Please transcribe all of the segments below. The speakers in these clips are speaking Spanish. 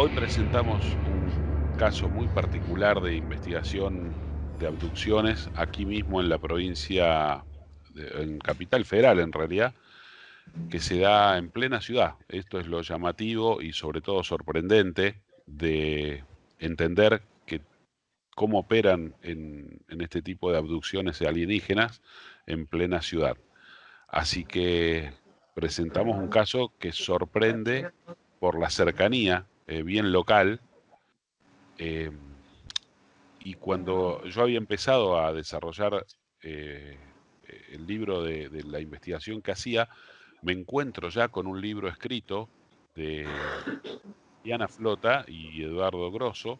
Hoy presentamos un caso muy particular de investigación de abducciones aquí mismo en la provincia, en Capital Federal en realidad, que se da en plena ciudad. Esto es lo llamativo y sobre todo sorprendente de entender que cómo operan en este tipo de abducciones alienígenas en plena ciudad. Así que presentamos un caso que sorprende por la cercanía bien local. eh, y cuando yo había empezado a desarrollar el libro de la investigación que hacía, me encuentro ya con un libro escrito de Diana Flota y Eduardo Grosso,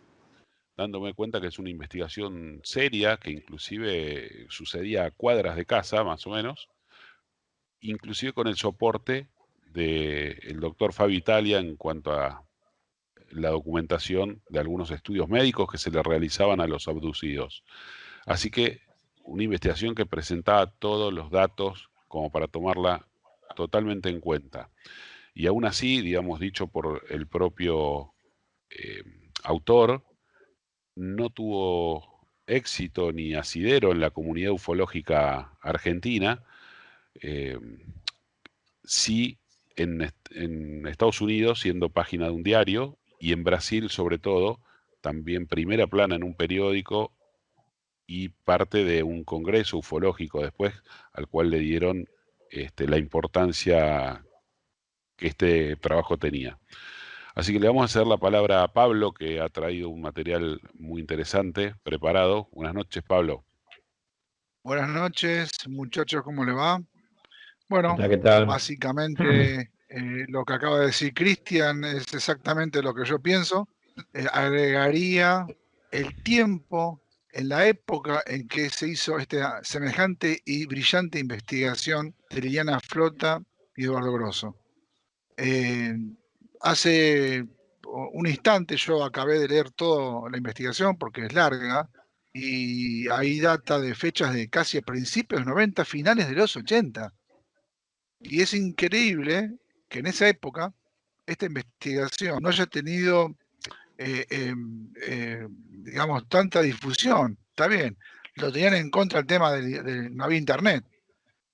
dándome cuenta que es una investigación seria, que inclusive sucedía a cuadras de casa, más o menos, inclusive con el soporte del doctor Fabi Italia en cuanto a la documentación de algunos estudios médicos que se le realizaban a los abducidos. Así que una investigación que presentaba todos los datos como para tomarla totalmente en cuenta. Y aún así, digamos, dicho por el propio eh, autor, no tuvo éxito ni asidero en la comunidad ufológica argentina. eh, sí en Estados Unidos, siendo página de un diario, y en Brasil, sobre todo, también primera plana en un periódico y parte de un congreso ufológico después, al cual le dieron la importancia que este trabajo tenía. Así que le vamos a hacer la palabra a Pablo, que ha traído un material muy interesante, preparado. Buenas noches, Pablo. Buenas noches, muchachos, ¿cómo le va? Bueno, Hola, ¿qué tal? básicamente lo que acaba de decir Cristian es exactamente lo que yo pienso. Agregaría el tiempo en la época en que se hizo esta semejante y brillante investigación de Liliana Flota y Eduardo Grosso. Eh, Hace un instante yo acabé de leer toda la investigación porque es larga y hay data de fechas de casi a principios de los 90, finales de los 80. Y es increíble que en esa época esta investigación no haya tenido, digamos, tanta difusión. Está bien, lo tenían en contra el tema de no había internet,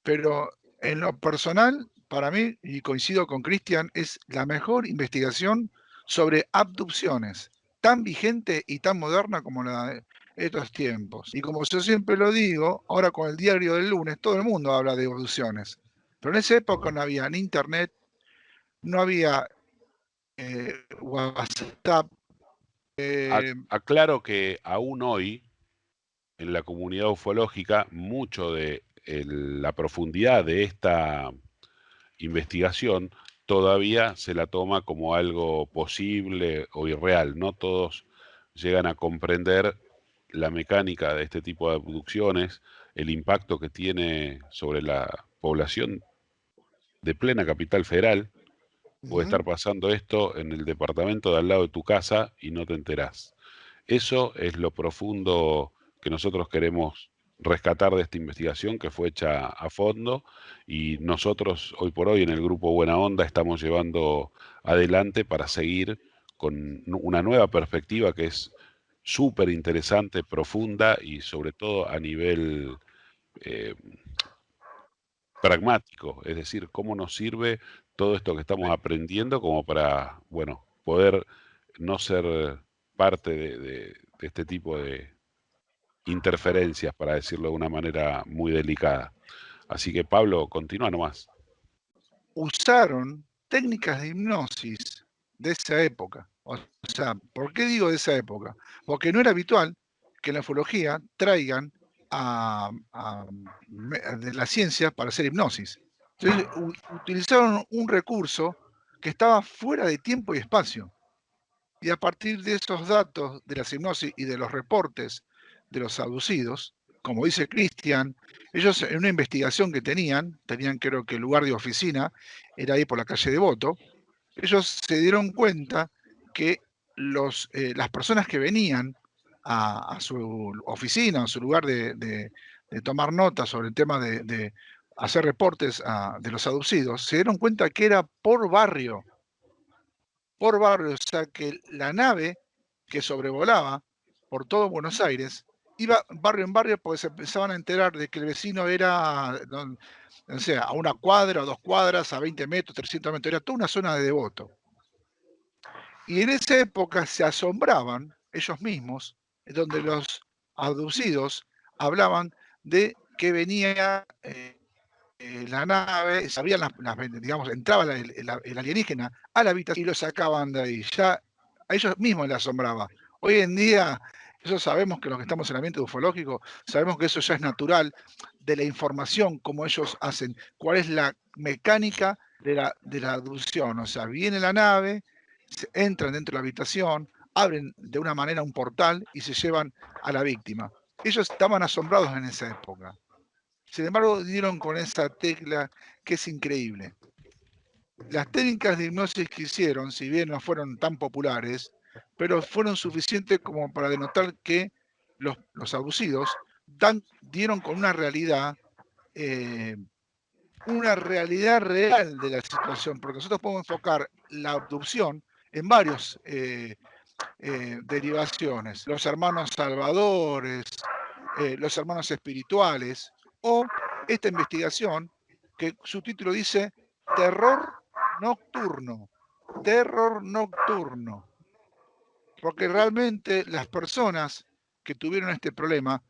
pero en lo personal, para mí, y coincido con Cristian, es la mejor investigación sobre abducciones, tan vigente y tan moderna como la de estos tiempos. Y como yo siempre lo digo, ahora con el diario del lunes, todo el mundo habla de abducciones. Pero en esa época no había ni internet, no había WhatsApp. Aclaro que aún hoy, en la comunidad ufológica, mucho de la profundidad de esta investigación todavía se la toma como algo posible o irreal. No todos llegan a comprender la mecánica de este tipo de abducciones, el impacto que tiene sobre la población de plena capital federal. Puede estar pasando esto en el departamento de al lado de tu casa y no te enterás. Eso es lo profundo que nosotros queremos rescatar de esta investigación que fue hecha a fondo, y nosotros hoy por hoy en el grupo Buena Onda estamos llevando adelante para seguir con una nueva perspectiva que es súper interesante, profunda y sobre todo a nivel eh, pragmático, es decir, cómo nos sirve todo esto que estamos aprendiendo como para, bueno, poder no ser parte de este tipo de interferencias, para decirlo de una manera muy delicada. Así que Pablo, continúa nomás. Usaron técnicas de hipnosis de esa época. O sea, ¿por qué digo de esa época? Porque no era habitual que en la ufología traigan de la ciencia para hacer hipnosis. Entonces, utilizaron un recurso que estaba fuera de tiempo y espacio. Y a partir de esos datos de las hipnosis y de los reportes de los abducidos, como dice Cristian, ellos en una investigación que tenían creo que el lugar de oficina era ahí por la calle Devoto, ellos se dieron cuenta que las personas que venían a su oficina, a su lugar de tomar notas sobre el tema de hacer reportes de los abducidos, se dieron cuenta que era por barrio, por barrio, o sea que la nave que sobrevolaba por todo Buenos Aires iba barrio en barrio porque se empezaban a enterar de que el vecino era, o sea, a una cuadra o 2 cuadras, a 20 metros, 300 metros, era toda una zona de Devoto. Y en esa época se asombraban ellos mismos, donde los abducidos hablaban de que venía la nave, sabían digamos, entraba el alienígena a la habitación y lo sacaban de ahí. Ya a ellos mismos les asombraba. Hoy en día, eso sabemos que los que estamos en el ambiente ufológico, sabemos que eso ya es natural, de la información, como ellos hacen, cuál es la mecánica de la abducción. O sea, viene la nave, entran dentro de la habitación, abren de una manera un portal y se llevan a la víctima. Ellos estaban asombrados en esa época. Sin embargo, dieron con esa tecla que es increíble. Las técnicas de hipnosis que hicieron, si bien no fueron tan populares, pero fueron suficientes como para denotar que los abducidos dieron con una realidad real de la situación, porque nosotros podemos enfocar la abducción en varios derivaciones. Los hermanos salvadores, los hermanos espirituales, o esta investigación que su título dice Terror Nocturno. Terror Nocturno. Porque realmente las personas que tuvieron este problema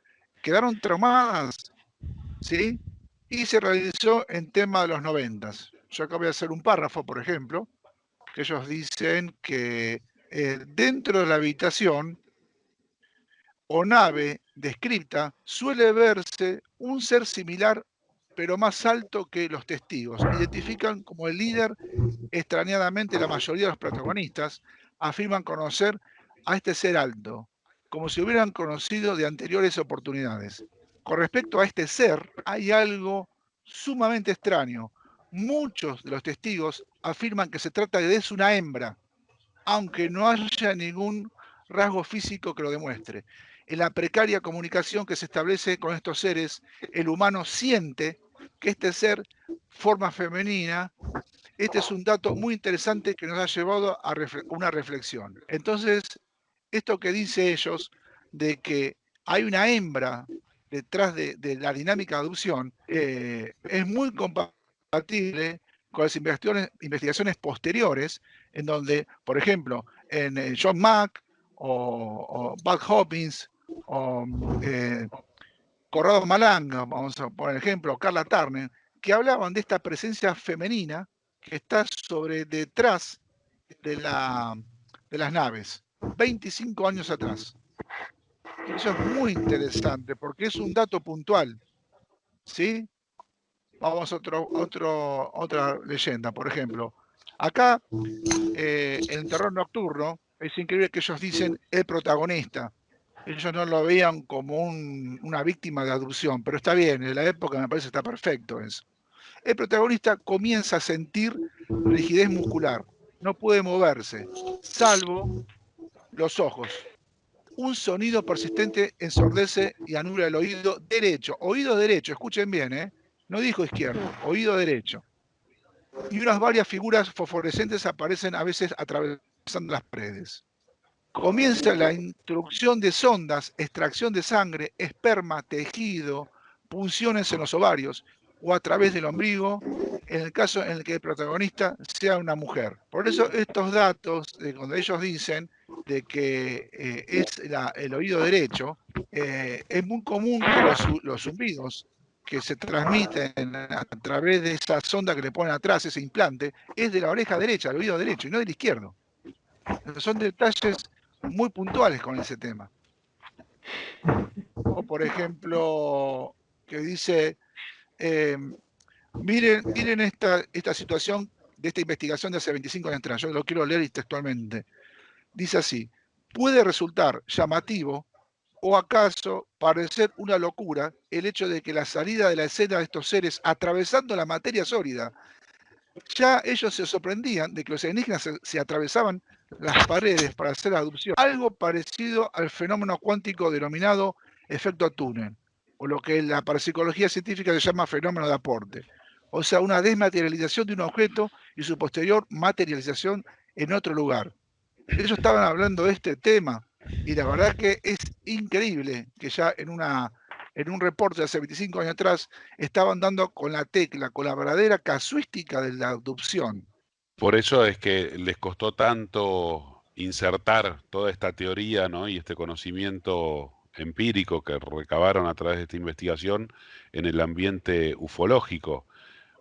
quedaron traumadas, ¿sí? Y se realizó en tema de los 90. Yo acá voy a hacer un párrafo, por ejemplo, que ellos dicen que dentro de la habitación o nave descripta suele verse un ser similar pero más alto que los testigos. Identifican como el líder. Extrañadamente, la mayoría de los protagonistas afirman conocer a este ser alto, como si hubieran conocido de anteriores oportunidades. Con respecto a este ser, hay algo sumamente extraño. Muchos de los testigos afirman que se trata de una hembra, aunque no haya ningún rasgo físico que lo demuestre. En la precaria comunicación que se establece con estos seres, el humano siente que este ser, forma femenina. Este es un dato muy interesante que nos ha llevado a una reflexión. Entonces, esto que dice ellos de que hay una hembra detrás de la dinámica de adopción es muy compatible con las investigaciones posteriores, en donde, por ejemplo, en John Mack o Bud Hopkins o Corrado Malanga, vamos a poner ejemplo, Carla Turner, que hablaban de esta presencia femenina que está sobre detrás de las naves, 25 años atrás. Eso es muy interesante porque es un dato puntual, ¿sí? Vamos a otra leyenda, por ejemplo. Acá, en el terror nocturno, es increíble que ellos dicen el protagonista. Ellos no lo veían como una víctima de abducción, pero está bien, en la época me parece que está perfecto eso. El protagonista comienza a sentir rigidez muscular, no puede moverse, salvo los ojos. Un sonido persistente ensordece y anula el oído derecho, escuchen bien, no dijo izquierdo, oído derecho. Y unas varias figuras fosforescentes aparecen a veces atravesando las paredes. Comienza la introducción de sondas, extracción de sangre, esperma, tejido, punciones en los ovarios o a través del ombligo, en el caso en el que el protagonista sea una mujer. Por eso estos datos, cuando ellos dicen de que es el oído derecho, es muy común que los zumbidos que se transmiten a través de esa sonda que le ponen atrás, ese implante, es de la oreja derecha, del oído derecho, y no del izquierdo. Son detalles muy puntuales con ese tema. O por ejemplo, que dice, miren esta situación de esta investigación de hace 25 años atrás, yo lo quiero leer textualmente. Dice así, puede resultar llamativo o acaso parecer una locura el hecho de que la salida de la escena de estos seres atravesando la materia sólida, ya ellos se sorprendían de que los alienígenas se atravesaban las paredes para hacer adopción. Algo parecido al fenómeno cuántico denominado efecto túnel, o lo que en la parapsicología científica se llama fenómeno de aporte. O sea, una desmaterialización de un objeto y su posterior materialización en otro lugar. Ellos estaban hablando de este tema y la verdad que es increíble que ya en un reporte de hace 25 años atrás estaban dando con la tecla, con la verdadera casuística de la adopción. Por eso es que les costó tanto insertar toda esta teoría, ¿no? Y este conocimiento empírico que recabaron a través de esta investigación en el ambiente ufológico.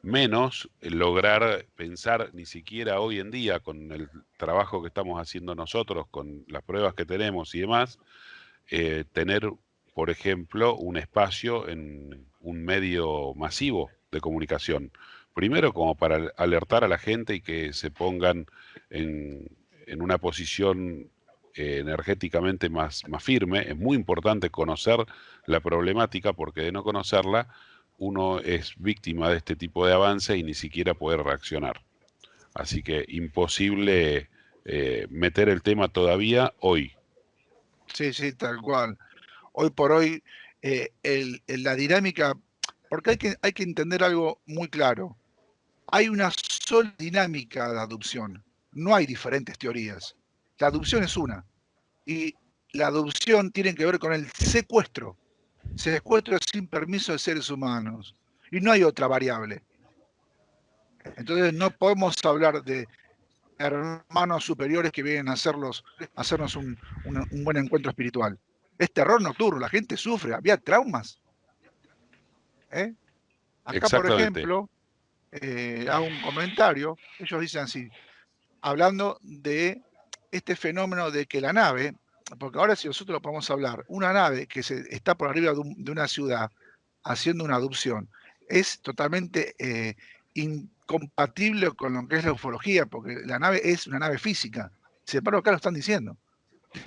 Menos lograr pensar ni siquiera hoy en día con el trabajo que estamos haciendo nosotros, con las pruebas que tenemos y demás, tener, por ejemplo, un espacio en un medio masivo de comunicación. Primero, como para alertar a la gente y que se pongan en una posición energéticamente más firme. Es muy importante conocer la problemática porque de no conocerla uno es víctima de este tipo de avance y ni siquiera puede reaccionar. Así que imposible meter el tema todavía hoy. Sí, sí, tal cual. Hoy por hoy, la dinámica, porque hay que entender algo muy claro. Hay una sola dinámica de adopción, no hay diferentes teorías. La adopción es una, y la adopción tiene que ver con el secuestro. Secuestro sin permiso de seres humanos. Y no hay otra variable. Entonces no podemos hablar de hermanos superiores que vienen a hacernos un buen encuentro espiritual. Es terror nocturno, la gente sufre, había traumas. ¿eh? Acá, por Exactamente. ejemplo, hago un comentario, ellos dicen así, hablando de este fenómeno de que la nave, porque ahora si nosotros lo podemos hablar, una nave que está por arriba de una ciudad haciendo una adopción, es totalmente incompatible con lo que es la ufología, porque la nave es una nave física. Sin embargo, acá lo están diciendo.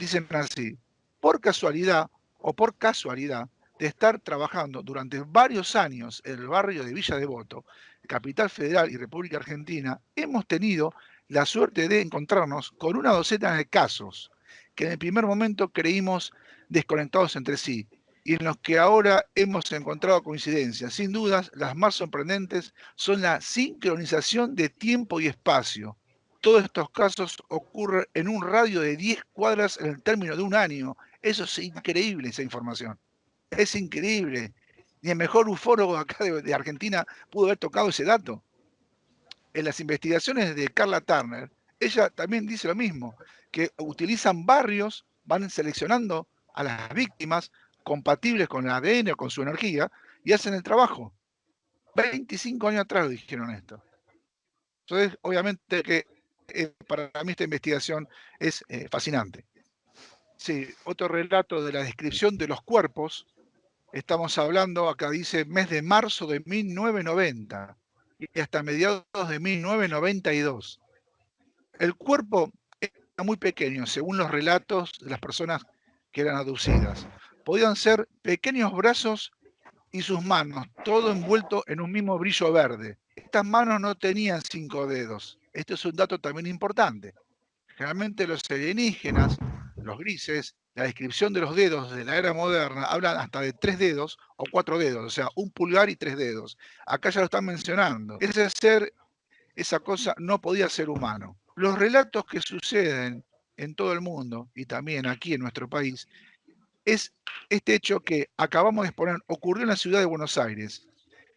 Dicen así, por casualidad o por casualidad de estar trabajando durante varios años en el barrio de Villa Devoto, Capital Federal y República Argentina, hemos tenido la suerte de encontrarnos con una docena de casos que en el primer momento creímos desconectados entre sí y en los que ahora hemos encontrado coincidencias. Sin dudas, las más sorprendentes son la sincronización de tiempo y espacio. Todos estos casos ocurren en un radio de 10 cuadras en el término de un año. Eso es increíble, esa información. Es increíble. Ni el mejor ufólogo acá de Argentina pudo haber tocado ese dato. En las investigaciones de Carla Turner, ella también dice lo mismo, que utilizan barrios, van seleccionando a las víctimas compatibles con el ADN o con su energía y hacen el trabajo. 25 años atrás dijeron esto. Entonces, obviamente que para mí esta investigación es fascinante. Sí, otro relato de la descripción de los cuerpos. Estamos hablando, acá dice, mes de marzo de 1990 y hasta mediados de 1992. El cuerpo era muy pequeño, según los relatos de las personas que eran aducidas. Podían ser pequeños brazos y sus manos, todo envuelto en un mismo brillo verde. Estas manos no tenían 5 dedos. Este es un dato también importante. Generalmente los alienígenas, los grises, la descripción de los dedos de la era moderna hablan hasta de 3 dedos o 4 dedos, o sea, un pulgar y 3 dedos. Acá ya lo están mencionando. Ese ser, esa cosa no podía ser humano. Los relatos que suceden en todo el mundo y también aquí en nuestro país es este hecho que acabamos de exponer, ocurrió en la ciudad de Buenos Aires,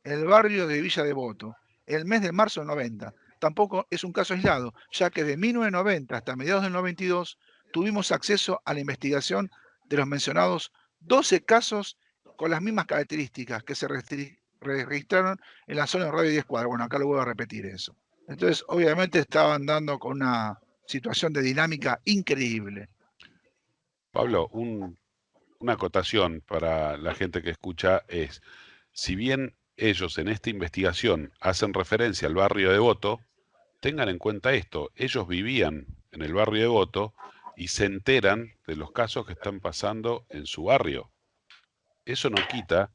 en el barrio de Villa Devoto, el mes de marzo del 90. Tampoco es un caso aislado, ya que de 1990 hasta mediados del 92 tuvimos acceso a la investigación de los mencionados 12 casos con las mismas características que se registraron en la zona de radio 10 cuadras. Bueno, acá lo voy a repetir eso. Entonces, obviamente estaban dando con una situación de dinámica increíble. Pablo, una acotación para la gente que escucha es, si bien ellos en esta investigación hacen referencia al barrio de Devoto, tengan en cuenta esto, ellos vivían en el barrio de Devoto y se enteran de los casos que están pasando en su barrio. Eso no quita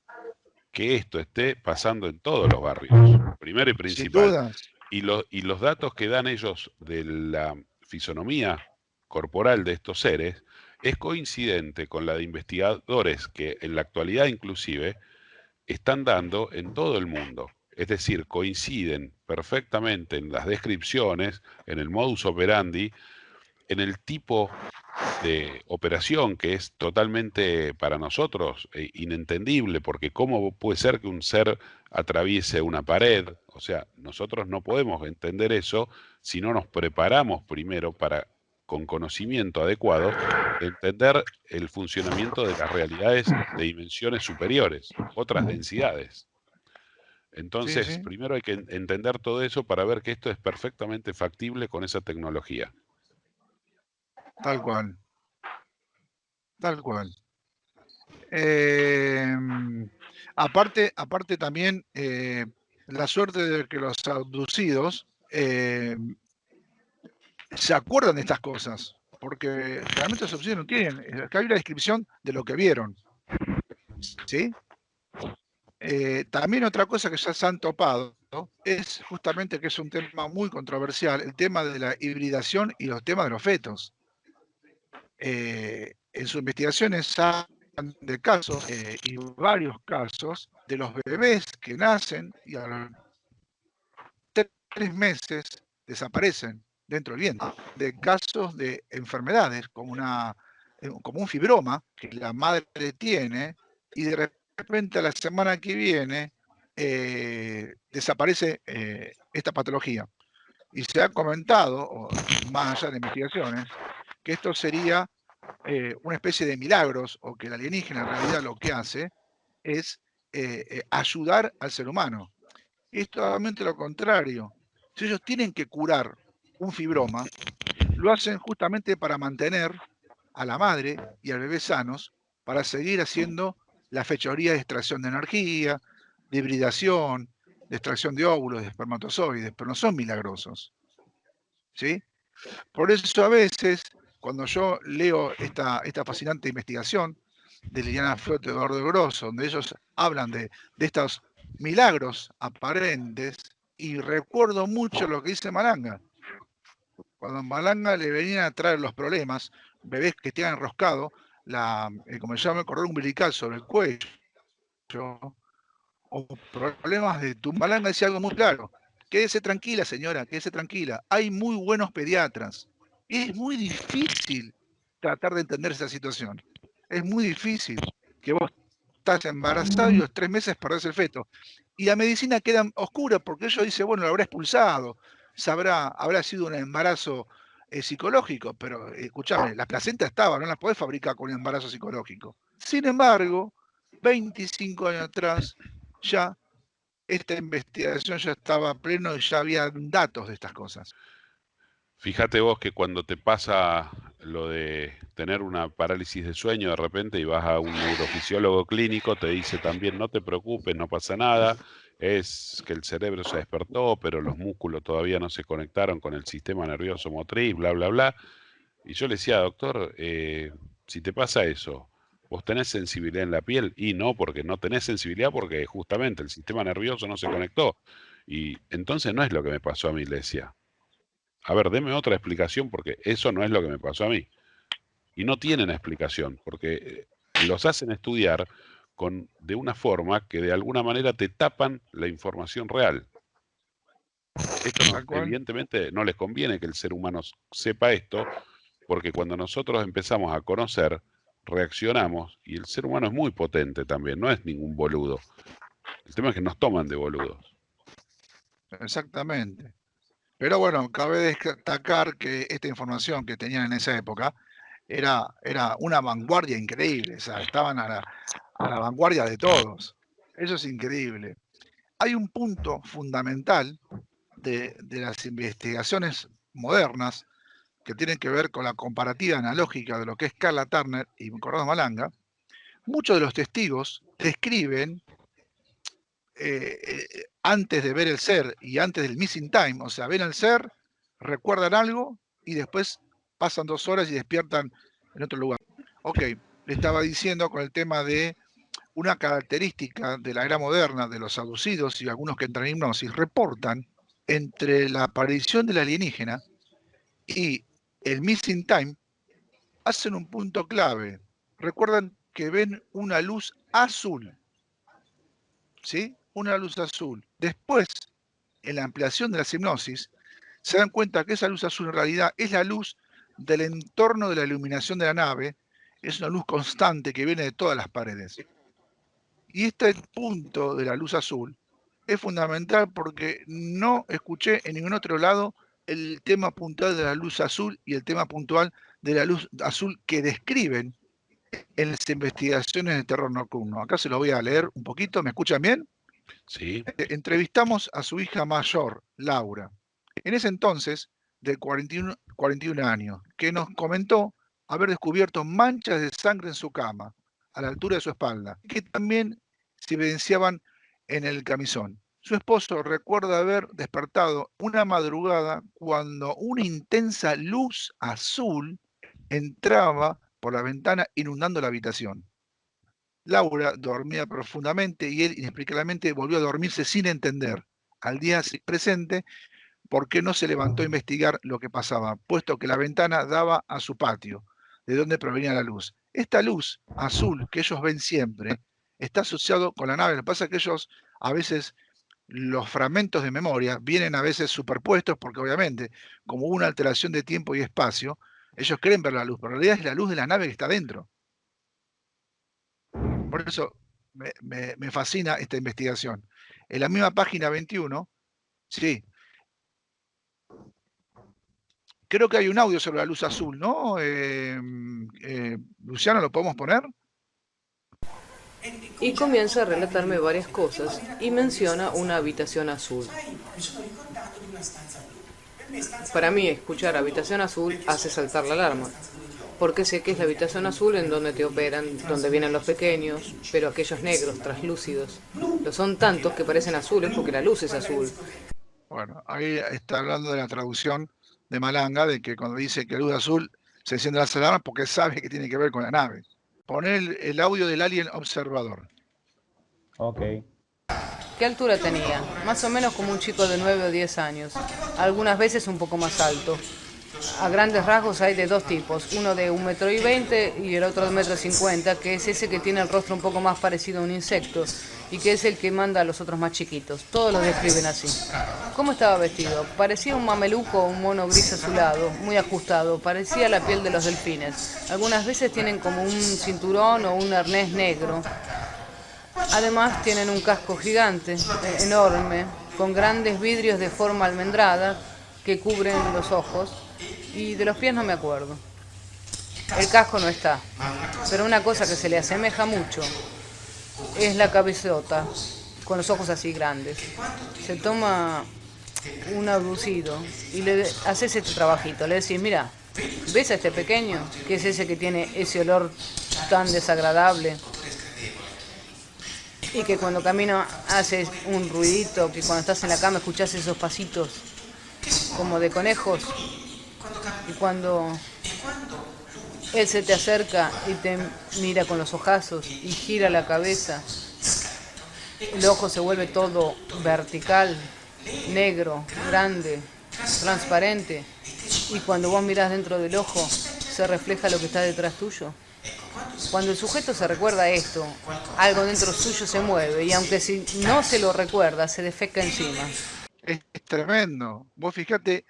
que esto esté pasando en todos los barrios, primero y Sin principal. dudas. Y los datos que dan ellos de la fisonomía corporal de estos seres es coincidente con la de investigadores que en la actualidad inclusive están dando en todo el mundo. Es decir, coinciden perfectamente en las descripciones, en el modus operandi, en el tipo de operación que es totalmente para nosotros inentendible, porque ¿cómo puede ser que un ser atraviese una pared? O sea, nosotros no podemos entender eso si no nos preparamos primero para, con conocimiento adecuado, entender el funcionamiento de las realidades de dimensiones superiores, otras densidades. Sí, Entonces, sí, primero hay que entender todo eso para ver que esto es perfectamente factible con esa tecnología. tal cual, tal cual. Eh, aparte también, la suerte de que los abducidos se acuerdan de estas cosas, porque realmente los abducidos no tienen, acá hay una descripción de lo que vieron, ¿sí? También otra cosa que ya se han topado, ¿no?, es justamente que es un tema muy controversial, el tema de la hibridación y los temas de los fetos. En sus investigaciones hablan de casos, y varios casos, de los bebés que nacen y a los 3 meses desaparecen dentro del vientre, de casos de enfermedades como un fibroma que la madre tiene y de repente a la semana que viene desaparece esta patología. Y se ha comentado, más allá de investigaciones, que esto sería una especie de milagros, o que el alienígena en realidad lo que hace es ayudar al ser humano. Es totalmente lo contrario. Si ellos tienen que curar un fibroma, lo hacen justamente para mantener a la madre y al bebé sanos, para seguir haciendo la fechoría de extracción de energía, de hibridación, de extracción de óvulos, de espermatozoides, pero no son milagrosos, ¿sí? Por eso a veces, cuando yo leo esta fascinante investigación de Liliana Flot y Eduardo Grosso, donde ellos hablan de estos milagros aparentes, y recuerdo mucho lo que dice Malanga. Cuando a Malanga le venían a traer los problemas, bebés que te han enroscado, como se llama, el cordón umbilical sobre el cuello, o problemas de tu Malanga, decía algo muy claro: quédese tranquila, señora, quédese tranquila, hay muy buenos pediatras. Es muy difícil tratar de entender esa situación. Es muy difícil que vos estás embarazado y a los 3 meses perdés el feto. Y la medicina queda oscura porque ellos dicen, bueno, lo habrá expulsado, habrá sido un embarazo psicológico, pero escúchame, la placenta estaba, no la podés fabricar con un embarazo psicológico. Sin embargo, 25 años atrás, ya esta investigación ya estaba a pleno y ya había datos de estas cosas. Fíjate vos que cuando te pasa lo de tener una parálisis de sueño de repente y vas a un neurofisiólogo clínico, te dice también no te preocupes, no pasa nada, es que el cerebro se despertó, pero los músculos todavía no se conectaron con el sistema nervioso motriz, bla, bla, bla. Y yo le decía, doctor, si te pasa eso, ¿vos tenés sensibilidad en la piel? Y no, porque no tenés sensibilidad porque justamente el sistema nervioso no se conectó. Y entonces no es lo que me pasó a mí, le decía. A ver, deme otra explicación porque eso no es lo que me pasó a mí. Y no tienen explicación porque los hacen estudiar de una forma que de alguna manera te tapan la información real. Esto no, Tal cual. evidentemente no les conviene que el ser humano sepa esto, porque cuando nosotros empezamos a conocer, reaccionamos, y el ser humano es muy potente también, no es ningún boludo. El tema es que nos toman de boludos. Exactamente. Pero bueno, cabe destacar que esta información que tenían en esa época era una vanguardia increíble, o sea, estaban a la vanguardia de todos. Eso es increíble. Hay un punto fundamental de las investigaciones modernas que tienen que ver con la comparativa analógica de lo que es Carla Turner y Corrado Malanga. Muchos de los testigos describen, antes de ver el ser y antes del missing time, o sea, ven al ser, recuerdan algo y después pasan 2 horas y despiertan en otro lugar. Ok, le estaba diciendo con el tema de una característica de la era moderna de los abducidos y algunos que entran en hipnosis, reportan entre la aparición del alienígena y el missing time, hacen un punto clave. Recuerdan que ven una luz azul, ¿sí? una luz azul. Después, en la ampliación de la hipnosis, se dan cuenta que esa luz azul en realidad es la luz del entorno de la iluminación de la nave, es una luz constante que viene de todas las paredes. Y este punto de la luz azul es fundamental porque no escuché en ningún otro lado el tema puntual de la luz azul y el tema puntual de la luz azul que describen en las investigaciones de terror nocturno. Acá se lo voy a leer un poquito, ¿me escuchan bien? Sí, Entrevistamos a su hija mayor, Laura, en ese entonces de 41 años, que nos comentó haber descubierto manchas de sangre en su cama, a la altura de su espalda, que también se evidenciaban en el camisón. Su esposo recuerda haber despertado una madrugada cuando una intensa luz azul entraba por la ventana inundando la habitación. Laura dormía profundamente y él inexplicablemente volvió a dormirse sin entender. Al día presente, por qué no se levantó a investigar lo que pasaba, puesto que la ventana daba a su patio, de donde provenía la luz. Esta luz azul que ellos ven siempre está asociado con la nave. Lo que pasa es que ellos a veces los fragmentos de memoria vienen a veces superpuestos porque obviamente como hubo una alteración de tiempo y espacio, ellos creen ver la luz, pero en realidad es la luz de la nave que está dentro. Por eso me fascina esta investigación. En la misma página 21, sí, creo que hay un audio sobre la luz azul, ¿no? Luciano, ¿lo podemos poner? Y comienza a relatarme varias cosas y menciona una habitación azul. Para mí, escuchar habitación azul hace saltar la alarma, porque sé que es la habitación azul en donde te operan, donde vienen los pequeños, pero aquellos negros, traslúcidos, lo son tantos que parecen azules porque la luz es azul. Bueno, ahí está hablando de la traducción de Malanga, de que cuando dice que luz azul se enciende las alarmas porque sabe que tiene que ver con la nave. Poner el audio del alien observador. Ok. ¿Qué altura tenía? Más o menos como un chico de 9 o 10 años, algunas veces un poco más alto. A grandes rasgos hay de dos tipos, uno de 1,20 m y el otro de 1,50 m, que es ese que tiene el rostro un poco más parecido a un insecto y que es el que manda a los otros más chiquitos. Todos los describen así. ¿Cómo estaba vestido? Parecía un mameluco o un mono gris azulado, muy ajustado, parecía la piel de los delfines. Algunas veces tienen como un cinturón o un arnés negro. Además tienen un casco gigante, enorme, con grandes vidrios de forma almendrada que cubren los ojos, y de los pies no me acuerdo. El casco no está, pero una cosa que se le asemeja mucho es la cabezota, con los ojos así grandes. Se toma un abducido y le haces este trabajito, le decís, mira, ¿ves a este pequeño? Que es ese que tiene ese olor tan desagradable y que cuando camina hace un ruidito, que cuando estás en la cama escuchás esos pasitos como de conejos, y cuando él se te acerca y te mira con los ojazos y gira la cabeza, el ojo se vuelve todo vertical, negro, grande, transparente, y cuando vos mirás dentro del ojo se refleja lo que está detrás tuyo. Cuando el sujeto se recuerda esto, algo dentro suyo se mueve y aunque si no se lo recuerda, se defeca encima. Es tremendo. Vos fíjate,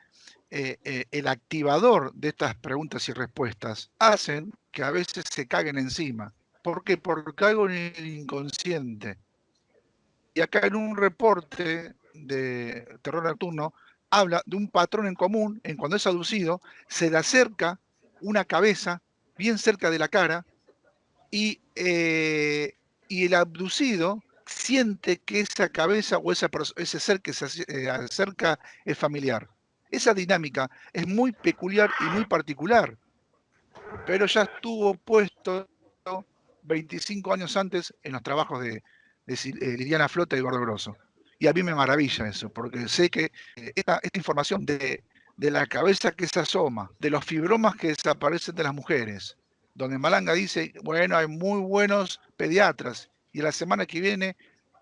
el activador de estas preguntas y respuestas hacen que a veces se caguen encima. ¿Por qué? Porque algo en el inconsciente. Y acá en un reporte de terror nocturno habla de un patrón en común en cuando es aducido, se le acerca una cabeza bien cerca de la cara y el abducido siente que esa cabeza o ese ser que se acerca es familiar. Esa dinámica es muy peculiar y muy particular, pero ya estuvo puesto 25 años antes en los trabajos de Liliana Flota y Gordo Grosso. Y a mí me maravilla eso, porque sé que esta información de la cabeza que se asoma, de los fibromas que desaparecen de las mujeres, donde Malanga dice, bueno, hay muy buenos pediatras, y la semana que viene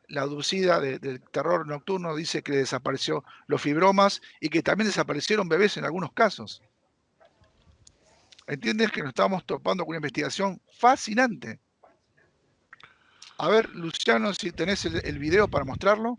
la abducida del terror nocturno dice que desapareció los fibromas y que también desaparecieron bebés en algunos casos. ¿Entiendes que nos estamos topando con una investigación fascinante? A ver, Luciano, si tenés el video para mostrarlo.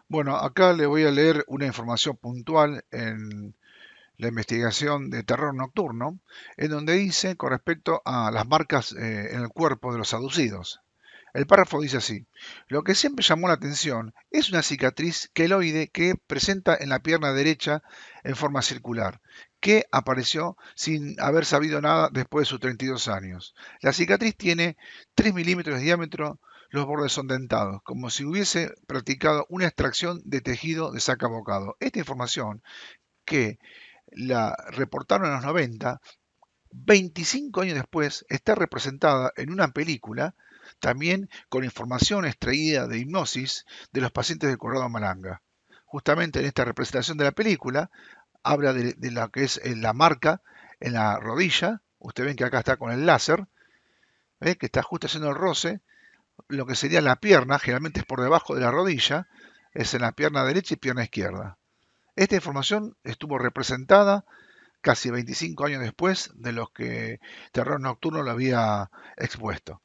Bueno, acá le voy a leer una información puntual en la investigación de terror nocturno, en donde dice con respecto a las marcas en el cuerpo de los abducidos. El párrafo dice así: lo que siempre llamó la atención es una cicatriz queloide que presenta en la pierna derecha en forma circular, que apareció sin haber sabido nada después de sus 32 años. La cicatriz tiene 3 milímetros de diámetro, los bordes son dentados, como si hubiese practicado una extracción de tejido de sacabocado. Esta información, que la reportaron en los 90, 25 años después, está representada en una película, también con información extraída de hipnosis de los pacientes de Corrado Malanga. Justamente en esta representación de la película, habla de lo que es la marca en la rodilla. Ustedes ven que acá está con el láser, ¿ve? Que está justo haciendo el roce. Lo que sería la pierna, generalmente es por debajo de la rodilla, es en la pierna derecha y pierna izquierda. Esta información estuvo representada casi 25 años después de los que Terror Nocturno lo había expuesto.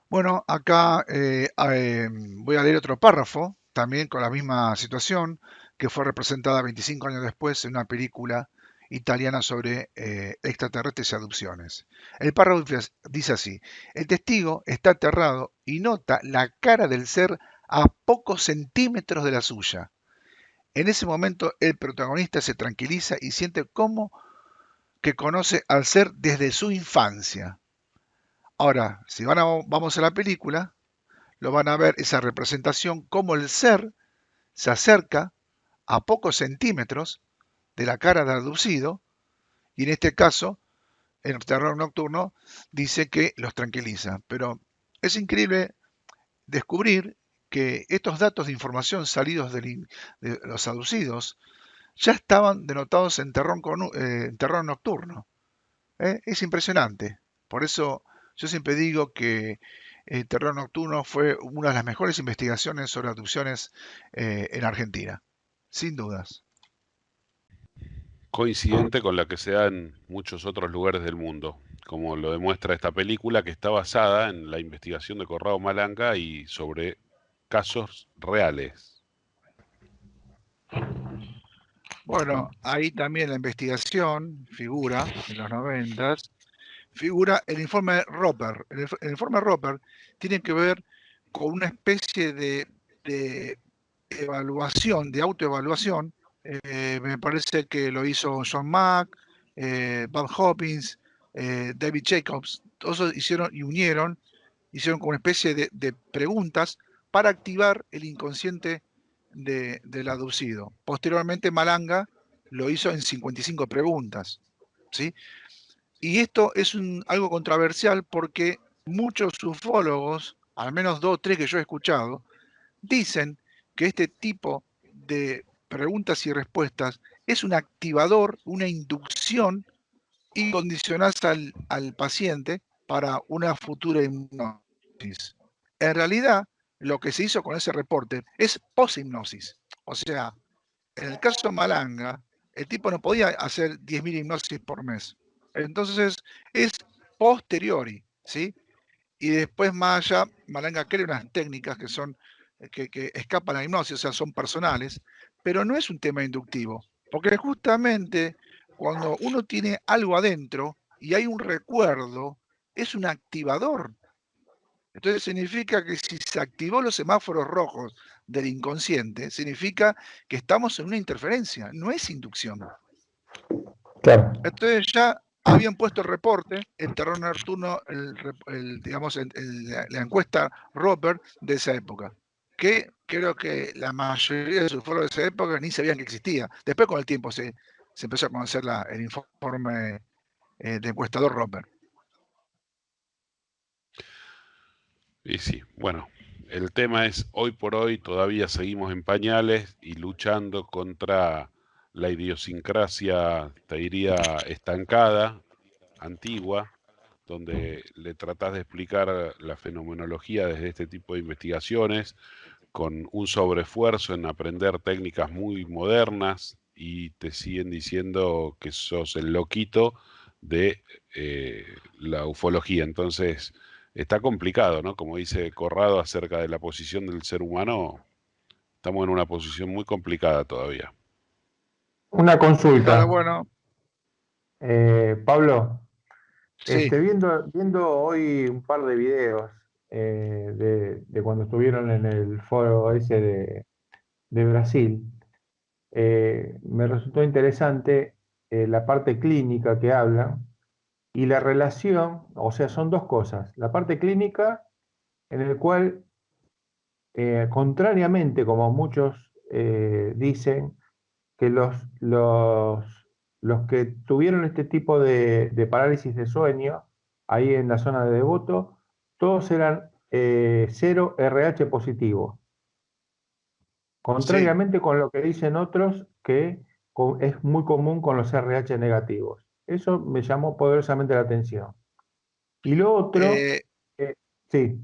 Bueno, acá voy a leer otro párrafo, también con la misma situación, que fue representada 25 años después en una película italiana sobre extraterrestres y adopciones. El párrafo dice así: el testigo está aterrado y nota la cara del ser a pocos centímetros de la suya. En ese momento el protagonista se tranquiliza y siente como que conoce al ser desde su infancia. Ahora, si vamos a la película, lo van a ver esa representación como el ser se acerca a pocos centímetros de la cara del abducido, y en este caso, en el terror nocturno, dice que los tranquiliza. Pero es increíble descubrir que estos datos de información salidos de los abducidos ya estaban denotados en terror nocturno. Es impresionante. Por eso yo siempre digo que el terror nocturno fue una de las mejores investigaciones sobre abducciones en Argentina, sin dudas. Coincidente con la que se da en muchos otros lugares del mundo, como lo demuestra esta película que está basada en la investigación de Corrado Malanga y sobre casos reales. Bueno, ahí también la investigación figura, en los 90, figura el informe Roper. El informe Roper tiene que ver con una especie de evaluación, de autoevaluación. Me parece que lo hizo John Mack, Bob Hopkins, David Jacobs. Todos hicieron y hicieron como una especie de preguntas para activar el inconsciente del abducido. Posteriormente Malanga lo hizo en 55 preguntas, ¿sí? Y esto es algo controversial porque muchos ufólogos, al menos 2 o 3 que yo he escuchado, dicen que este tipo de preguntas y respuestas es un activador, una inducción incondicional al paciente para una futura hipnosis. En realidad, lo que se hizo con ese reporte es poshipnosis. O sea, en el caso de Malanga, el tipo no podía hacer 10.000 hipnosis por mes. Entonces, es posteriori, ¿sí? Y después más allá, Malanga crea unas técnicas que son que escapan a la hipnosis, o sea, son personales, pero no es un tema inductivo, porque justamente cuando uno tiene algo adentro y hay un recuerdo, es un activador. Entonces significa que si se activó los semáforos rojos del inconsciente, significa que estamos en una interferencia, no es inducción. Claro. Entonces ya habían puesto el reporte, el terror nocturno, digamos, la encuesta Roper de esa época, que creo que la mayoría de sus foros de esa época ni sabían que existía. Después con el tiempo se empezó a conocer el informe de encuestador Roper. Y sí, bueno, el tema es, hoy por hoy todavía seguimos en pañales y luchando contra la idiosincrasia, te diría, estancada, antigua, donde le tratás de explicar la fenomenología desde este tipo de investigaciones, con un sobreesfuerzo en aprender técnicas muy modernas y te siguen diciendo que sos el loquito de la ufología. Entonces, está complicado, ¿no? Como dice Corrado acerca de la posición del ser humano, estamos en una posición muy complicada todavía. Una Claro, consulta. bueno, Pablo, sí, viendo hoy un par de videos de cuando estuvieron en el foro ese de Brasil, me resultó interesante la parte clínica que hablan y la relación, o sea, son dos cosas. La parte clínica en el cual, contrariamente, como muchos dicen, que los que tuvieron este tipo de parálisis de sueño, ahí en la zona de Devoto, todos eran 0 RH positivo. sí. Contrariamente con lo que dicen otros, que es muy común con los RH negativos. Eso me llamó poderosamente la atención. Y lo otro, Eh, sí,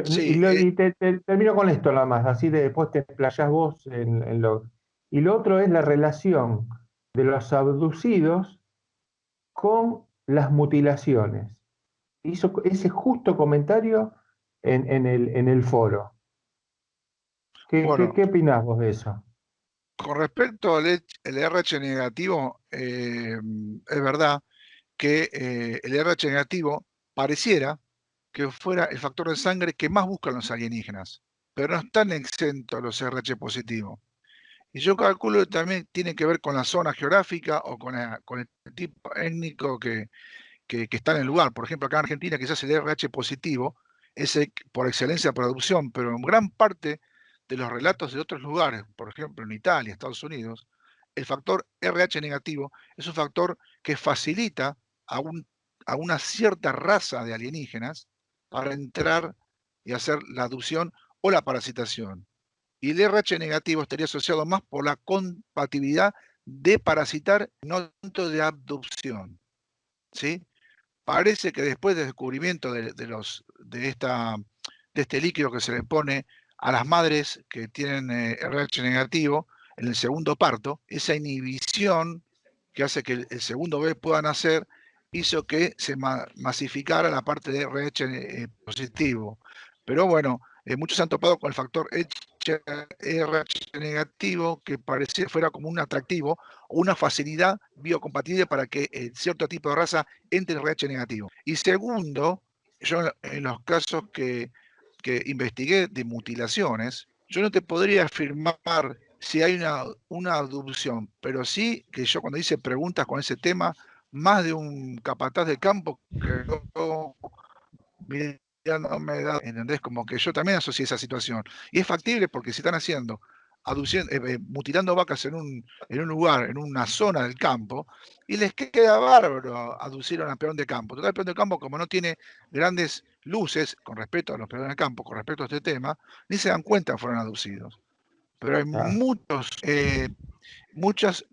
sí, y termino con esto nada más, así después te explayás vos en lo... Y lo otro es la relación de los abducidos con las mutilaciones. Hizo ese justo comentario en el foro. bueno, ¿Qué opinás vos de eso? con respecto al el RH negativo, es verdad que el RH negativo pareciera que fuera el factor de sangre que más buscan los alienígenas, pero no están exentos los RH positivos. Y yo calculo que también tiene que ver con la zona geográfica o con el tipo étnico que está en el lugar. Por ejemplo, acá en Argentina quizás el RH positivo es por excelencia producción, pero en gran parte de los relatos de otros lugares, por ejemplo en Italia, Estados Unidos, el factor RH negativo es un factor que facilita a, a una cierta raza de alienígenas para entrar y hacer la aducción o la parasitación. Y el RH negativo estaría asociado más por la compatibilidad de parasitar, no tanto de abducción. ¿Sí? Parece que después del descubrimiento de este líquido que se le pone a las madres que tienen RH negativo en el segundo parto, esa inhibición que hace que el segundo bebé pueda nacer, hizo que se masificara la parte de RH positivo. Pero bueno, muchos se han topado con el factor RH negativo que parecía fuera como un atractivo o una facilidad biocompatible para que cierto tipo de raza entre el RH negativo. Y segundo, yo en los casos que investigué de mutilaciones, yo no te podría afirmar si hay una abducción, pero sí que yo cuando hice preguntas con ese tema, más de un capataz de campo que ya no me da, ¿entendés? Como que yo también asocié esa situación. Y es factible porque si están haciendo, mutilando vacas en un lugar, en una zona del campo, y les queda bárbaro aducir a un peón de campo. Total, el peón de campo, como no tiene grandes luces con respecto a los peones de campo, con respecto a este tema, ni se dan cuenta que fueron aducidos. Pero hay muchas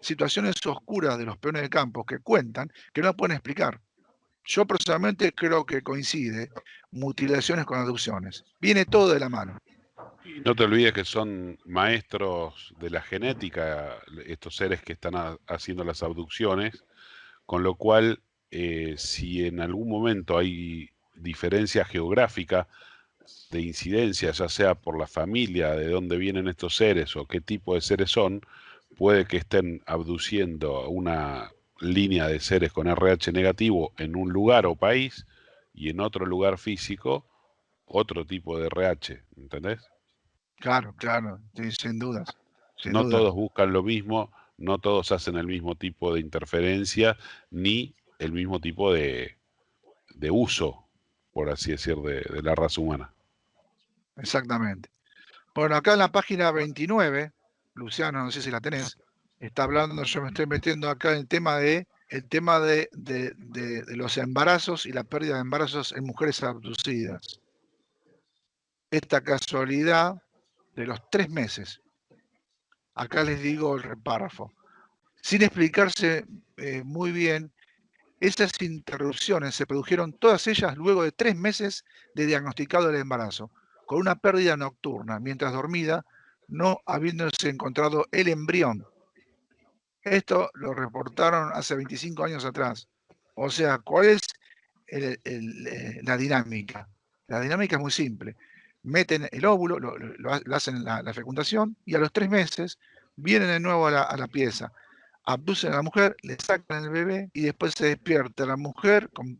situaciones oscuras de los peones de campo que cuentan que no pueden explicar. Yo personalmente creo que coincide mutilaciones con abducciones. Viene todo de la mano. Y no te olvides que son maestros de la genética, estos seres que están haciendo las abducciones, con lo cual, si en algún momento hay diferencia geográfica, de incidencia, ya sea por la familia, de dónde vienen estos seres o qué tipo de seres son, puede que estén abduciendo una línea de seres con RH negativo en un lugar o país y en otro lugar físico otro tipo de RH, ¿entendés? Claro, claro, sí, sin dudas, sin No dudas. todos buscan lo mismo, no todos hacen el mismo tipo de interferencia, ni el mismo tipo de uso, por así decir, de la raza humana. Exactamente. Bueno, acá en la página 29, Luciano, no sé si la tenés, está hablando, yo me estoy metiendo acá en el tema de los embarazos y la pérdida de embarazos en mujeres abducidas. Esta casualidad de los 3 meses. Acá les digo el párrafo. Sin explicarse muy bien, esas interrupciones se produjeron todas ellas luego de 3 meses de diagnosticado el embarazo, con una pérdida nocturna, mientras dormida, no habiéndose encontrado el embrión. Esto lo reportaron hace 25 años atrás. O sea, ¿cuál es la dinámica? La dinámica es muy simple. Meten el óvulo, lo hacen la fecundación y a los 3 meses vienen de nuevo a la pieza, abducen a la mujer, le sacan el bebé y después se despierta la mujer con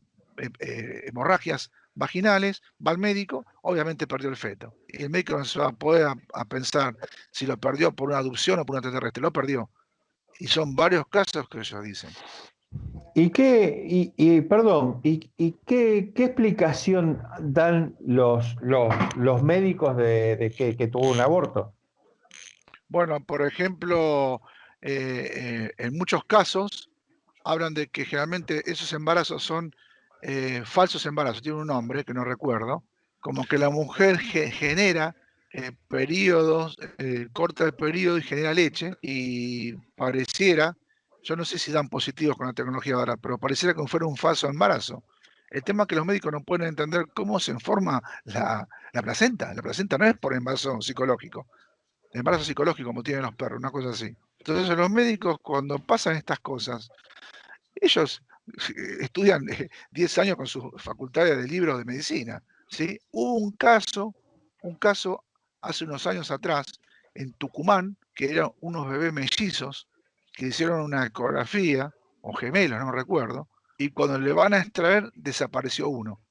hemorragias vaginales, va al médico, obviamente perdió el feto. Y el médico no se va a poder a pensar si lo perdió por una adopción o por un extraterrestre, lo perdió. Y son varios casos que ellos dicen. Perdón, qué explicación dan los médicos de que tuvo un aborto? Bueno, por ejemplo, en muchos casos hablan de que generalmente esos embarazos son falsos embarazos, tiene un nombre que no recuerdo, como que la mujer genera periodos, corta el periodo y genera leche y pareciera, yo no sé si dan positivos con la tecnología ahora, pero pareciera como fuera un falso embarazo. El tema es que los médicos no pueden entender cómo se forma la placenta. La placenta no es por embarazo psicológico, embarazo psicológico como tienen los perros, una cosa así. Entonces los médicos cuando pasan estas cosas, ellos estudian 10 años con sus facultades de libros de medicina. ¿Sí? Hubo un caso hace unos años atrás en Tucumán, que eran unos bebés mellizos que hicieron una ecografía, o gemelos, no recuerdo, y cuando le van a extraer desapareció uno.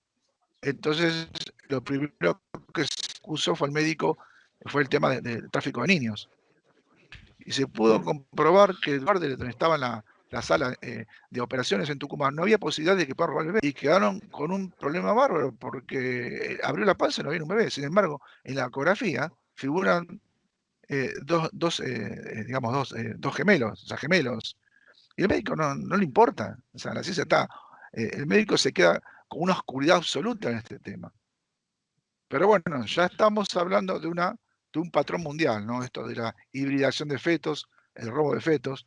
Entonces lo primero que se usó fue el médico, fue el tema del tráfico de niños. Y se pudo comprobar que el lugar donde estaba la sala de operaciones en Tucumán no había posibilidad de que pueda robar el bebé. Y quedaron con un problema bárbaro porque abrió la panza y no había un bebé. Sin embargo, en la ecografía figuran dos gemelos, o sea, gemelos. Y el médico no le importa. O sea, la ciencia está. El médico se queda con una oscuridad absoluta en este tema. Pero bueno, ya estamos hablando de un patrón mundial, ¿no? Esto de la hibridación de fetos, el robo de fetos,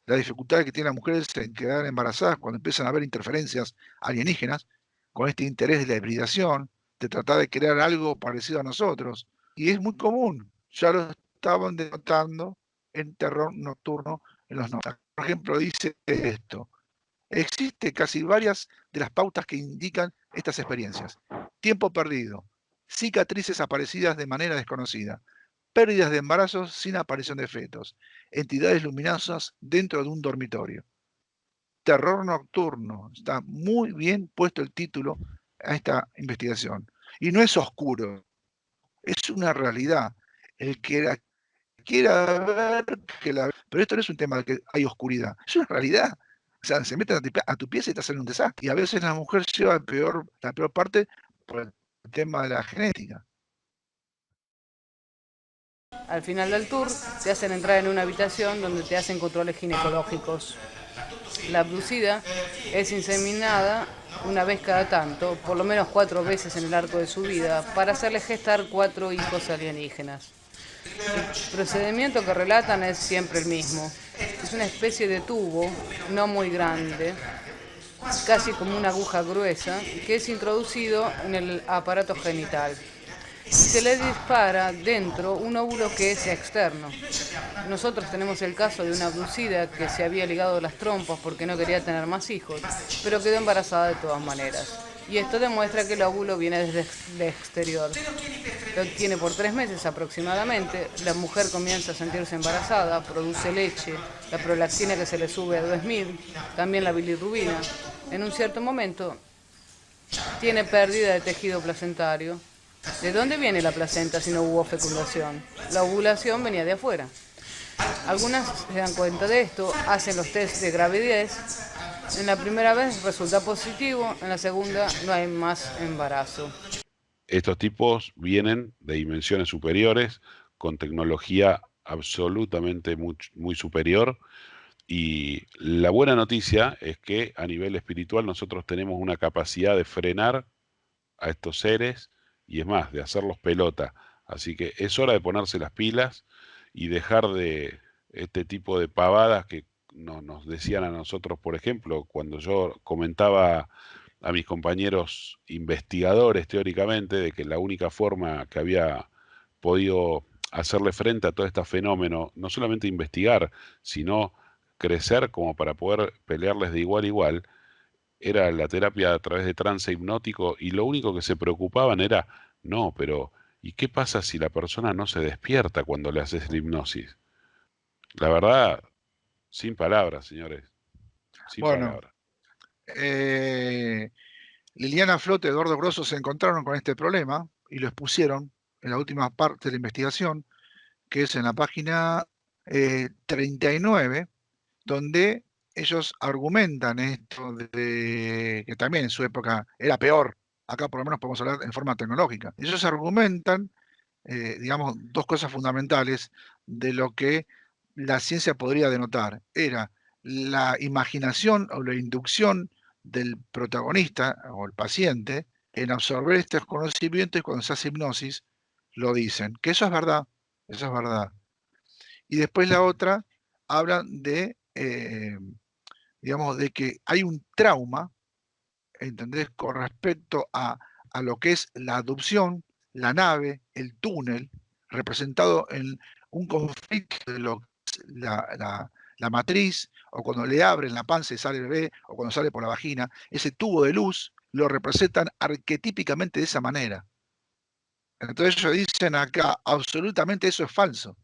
la dificultad que tienen las mujeres en quedar embarazadas cuando empiezan a haber interferencias alienígenas, con este interés de la hibridación, de tratar de crear algo parecido a nosotros. Y es muy común, ya lo estaban denotando en terror nocturno en los 90. Por ejemplo, dice esto: existe casi varias de las pautas que indican estas experiencias. Tiempo perdido, cicatrices aparecidas de manera desconocida, pérdidas de embarazos sin aparición de fetos, entidades luminosas dentro de un dormitorio. Terror nocturno. Está muy bien puesto el título a esta investigación. Y no es oscuro, es una realidad. El que quiera ver, que la... Pero esto no es un tema de que hay oscuridad, es una realidad. O sea, se meten a tu pieza y te hacen un desastre. Y a veces la mujer lleva la peor parte por el tema de la genética. Al final del tour te hacen entrar en una habitación donde te hacen controles ginecológicos. La abducida es inseminada una vez cada tanto, por lo menos 4 veces en el arco de su vida, para hacerle gestar 4 hijos alienígenas. El procedimiento que relatan es siempre el mismo. Es una especie de tubo, no muy grande, casi como una aguja gruesa, que es introducido en el aparato genital. Se le dispara dentro un óvulo que es externo. Nosotros tenemos el caso de una abducida que se había ligado las trompas porque no quería tener más hijos, pero quedó embarazada de todas maneras. y esto demuestra que el óvulo viene desde el exterior. Lo tiene por 3 meses aproximadamente, la mujer comienza a sentirse embarazada, produce leche, la prolactina que se le sube a 2000, también la bilirrubina. En un cierto momento tiene pérdida de tejido placentario. ¿De dónde viene la placenta si no hubo fecundación? La ovulación venía de afuera. Algunas se dan cuenta de esto, hacen los test de gravidez. En la primera vez resulta positivo, en la segunda no hay más embarazo. Estos tipos vienen de dimensiones superiores, con tecnología absolutamente muy superior. Y la buena noticia es que a nivel espiritual nosotros tenemos una capacidad de frenar a estos seres y es más, de hacerlos pelota. Así que es hora de ponerse las pilas y dejar de este tipo de pavadas que nos decían a nosotros, por ejemplo, cuando yo comentaba a mis compañeros investigadores teóricamente de que la única forma que había podido hacerle frente a todo este fenómeno, no solamente investigar, sino crecer como para poder pelearles de igual a igual, era la terapia a través de trance hipnótico y lo único que se preocupaban era, no, pero ¿y qué pasa si la persona no se despierta cuando le haces la hipnosis? La verdad, sin palabras, señores, sin Bueno, palabras. Liliana Flote y Eduardo Grosso se encontraron con este problema y lo expusieron en la última parte de la investigación, que es en la página 39, donde ellos argumentan esto de que también en su época era peor. Acá por lo menos podemos hablar en forma tecnológica. Ellos argumentan, digamos, dos cosas fundamentales de lo que la ciencia podría denotar. Era la imaginación o la inducción del protagonista o el paciente en absorber estos conocimientos y cuando se hace hipnosis lo dicen. Que eso es verdad, eso es verdad. Y después la otra habla de, digamos, de que hay un trauma, ¿entendés? Con respecto a lo que es la adopción, la nave, el túnel, representado en un conflicto de lo que es la matriz, o cuando le abren la panza y sale el bebé, o cuando sale por la vagina, ese tubo de luz lo representan arquetípicamente de esa manera. Entonces ellos dicen acá, absolutamente eso es falso.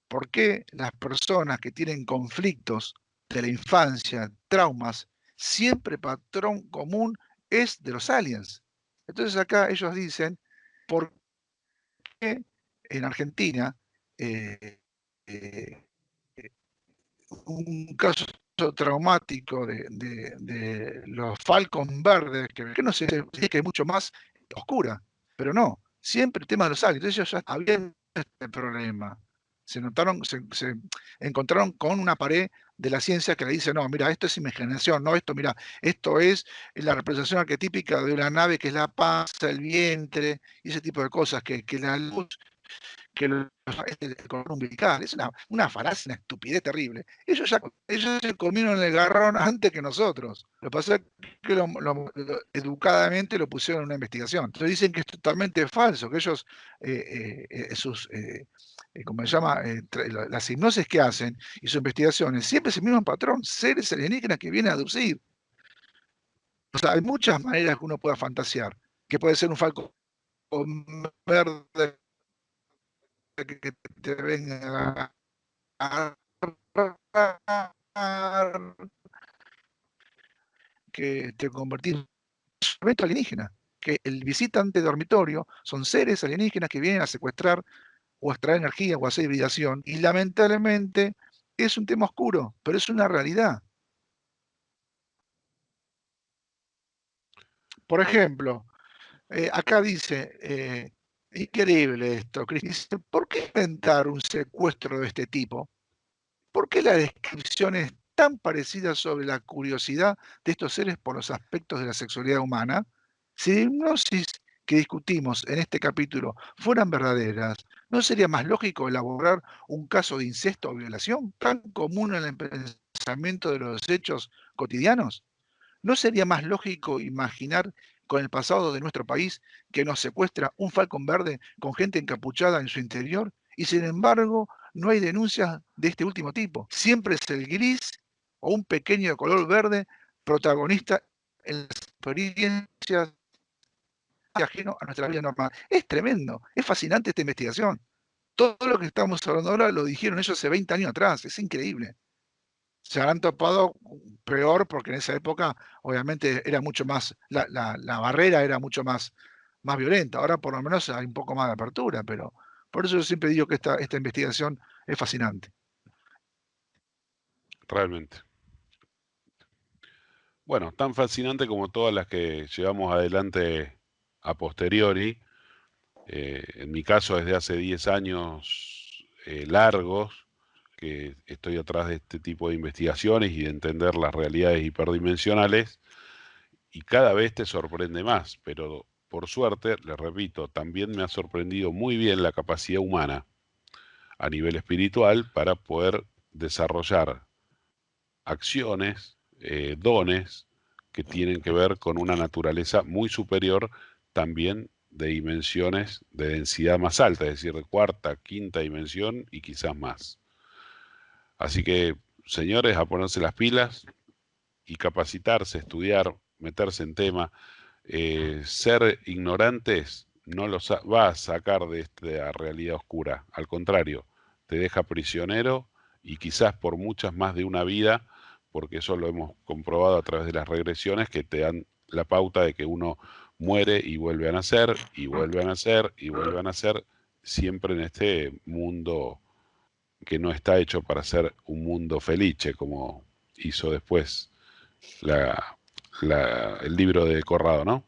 ¿Por qué las personas que tienen conflictos de la infancia, traumas, siempre el patrón común es de los aliens? Entonces acá ellos dicen, ¿por qué en Argentina eh, un caso traumático de los Falcon verdes, que no sé, es que es mucho más oscura, pero no, siempre el tema de los aliens? Entonces ellos ya habían este problema. Se encontraron con una pared de la ciencia que le dice, no, mira, esto es imaginación, no, esto, mira, esto es la representación arquetípica de una nave que es la panza, el vientre, y ese tipo de cosas, que la luz, que el cordón umbilical, es una falacia, una estupidez terrible. Ellos se comieron el garrón antes que nosotros. Lo que pasa es que educadamente lo pusieron en una investigación. Entonces dicen que es totalmente falso, que ellos, ¿cómo se llama? Las hipnosis que hacen y sus investigaciones, siempre es el mismo patrón, seres alienígenas que vienen a aducir. O sea, hay muchas maneras que uno pueda fantasear, que puede ser un falcón verde que te venga a que te convertís en un evento alienígena, que el visitante dormitorio son seres alienígenas que vienen a secuestrar o a extraer energía o a hacer hibridación, y lamentablemente es un tema oscuro, pero es una realidad. Por ejemplo, acá dice, increíble esto, Cris, dice, ¿por qué inventar un secuestro de este tipo? ¿Por qué la descripción es tan parecida sobre la curiosidad de estos seres por los aspectos de la sexualidad humana? Si la hipnosis que discutimos en este capítulo fueran verdaderas, ¿no sería más lógico elaborar un caso de incesto o violación tan común en el pensamiento de los hechos cotidianos? ¿No sería más lógico imaginar con el pasado de nuestro país que nos secuestra un falcón verde con gente encapuchada en su interior? Y sin embargo, no hay denuncias de este último tipo. Siempre es el gris o un pequeño de color verde protagonista en las experiencias ajeno a nuestra vida normal. Es tremendo, es fascinante esta investigación. Todo lo que estamos hablando ahora lo dijeron ellos hace 20 años atrás, es increíble. Se habrán topado peor porque en esa época obviamente era mucho más, la barrera era mucho más violenta. Ahora por lo menos hay un poco más de apertura, pero por eso yo siempre digo que esta investigación es fascinante. Realmente. Bueno, tan fascinante como todas las que llevamos adelante a posteriori. En mi caso, desde hace 10 años largos, que estoy atrás de este tipo de investigaciones y de entender las realidades hiperdimensionales, y cada vez te sorprende más, pero por suerte, les repito, también me ha sorprendido muy bien la capacidad humana a nivel espiritual para poder desarrollar acciones, dones que tienen que ver con una naturaleza muy superior, también de dimensiones de densidad más alta, es decir, de cuarta, quinta dimensión y quizás más. Así que, señores, a ponerse las pilas y capacitarse, estudiar, meterse en tema. Ser ignorantes no los va a sacar de esta realidad oscura, al contrario, te deja prisionero y quizás por muchas más de una vida, porque eso lo hemos comprobado a través de las regresiones que te dan la pauta de que uno muere y vuelve a nacer, y vuelve a nacer, y vuelve a nacer, siempre en este mundo que no está hecho para ser un mundo felice, como hizo después el libro de Corrado, ¿no?